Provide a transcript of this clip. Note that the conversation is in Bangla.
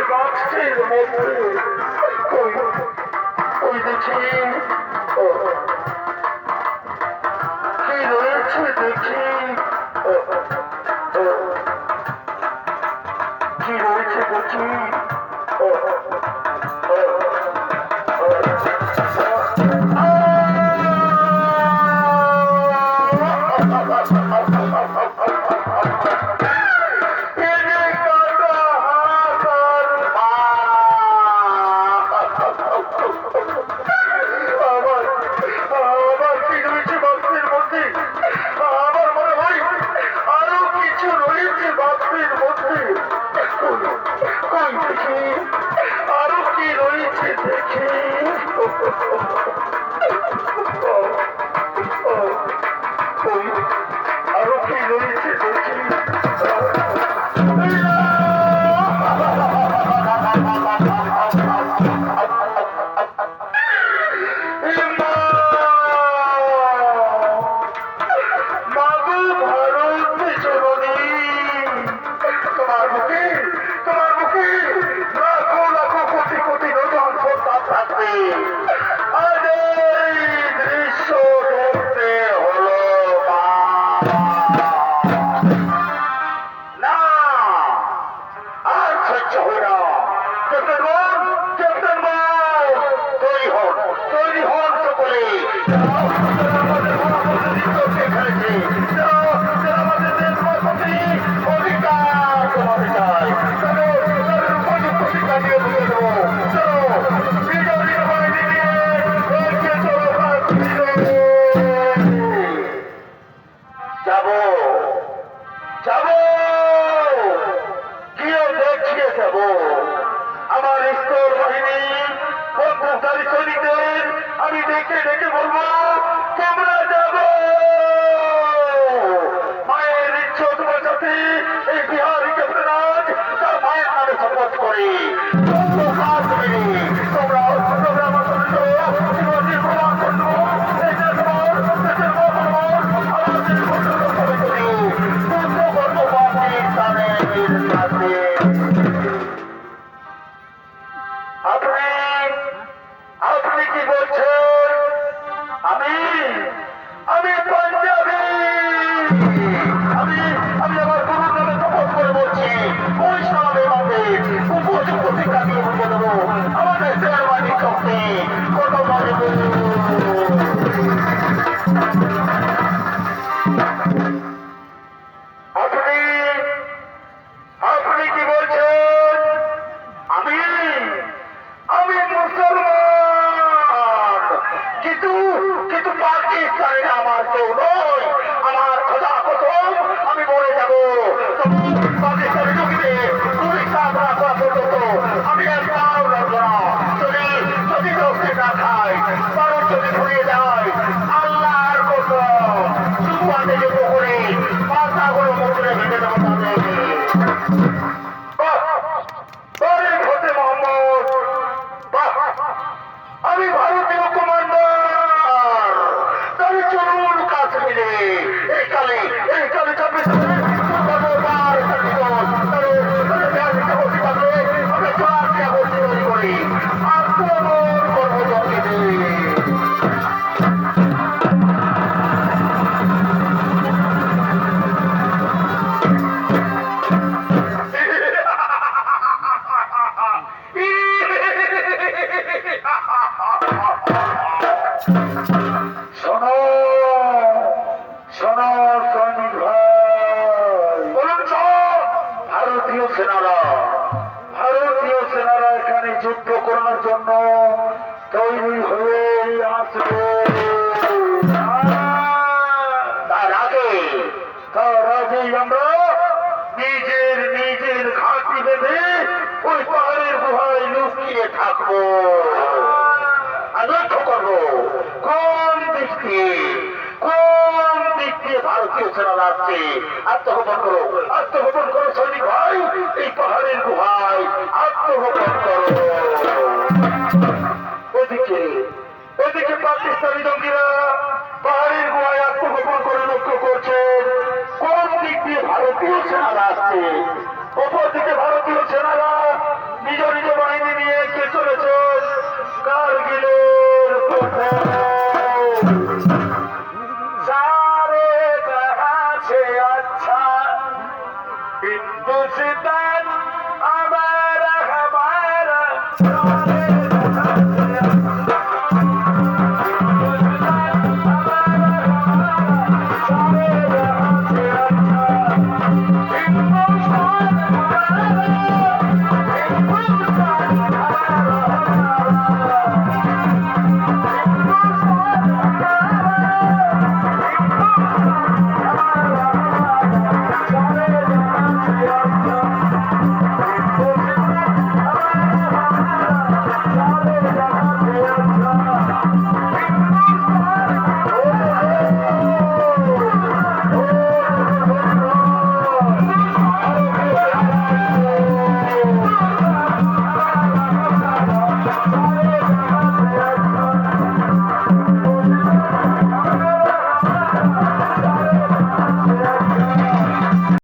বাক্সের মধ্যে ওই ওই দেখি কি রয়েছে দেখি কি রয়েছে দেখি আরো কি রয়েছে দেখি আরো কি রয়েছে দেখি আমি ডেকে ডেকে বলবো তোমরা যাবো মায়ের ইচ্ছা তোমার সাথে এই বিহারি কেন্দ্রনাথ তার মায়ের নামে শপথ করে তোমরা আমার প্রমাণ করবো আপনি কি বলছেন? আমি পাঞ্জাবি। আমি আমার গুরুর নামে শপথ করে বলছি ওই সামনে মাঝে উপযুক্ত শিক্ষা দিয়ে বুঝে দেবো আমাদের সেনাবাহিনীর শক্তি কত আপনি কি বলছেন? আমি মুসলমান, কিন্তু পাকিস্তানের আমার কেউ নয়। আমার খোদা কসম আমি মরে যাবো পাকিস্তানের ঢুকবে তুমি কাপড়া করা পর্যন্ত আমি একটাও লাগবো না। যদি রক্তে না খাই কারণ যদি ঘুরিয়ে যায় আল্লাহর কসম শুধু আমি যেতে করে পাতাগুলো মুখে ভেঙে দেবো তাদের হতে মোহাম্মদ আমি ভারতীয় কমান্ডার তাহলে চলুন কাশ্মীরে এই কালে চাপে করি আক্রমণ করবো জঙ্গিদের। শোনো সৈনিক ভাই, বলুন ভারতীয় সেনারা এখানে যুদ্ধ করার জন্য তৈরি হয়ে আসবে। তার আগেই আমরা নিজের ঘাঁটি বেঁধে ওই পাহাড়ের গুহায় লুকিয়ে থাকবো আর লক্ষ্য করবো কোন দিক দিয়ে ভারতীয় সেনারা আসছে। আত্মগোপন করো সৈনিক ভাই, এই পাহাড়ের গুহায় আত্মগোপন করো। ওদিকে পাকিস্তানি জঙ্গিরা পাহাড়ের গুহায় আত্মগোপন করে লক্ষ্য করছেন কোন দিক দিয়ে ভারতীয় সেনারা আসছে। অপরদিকে ভারতীয় সেনারা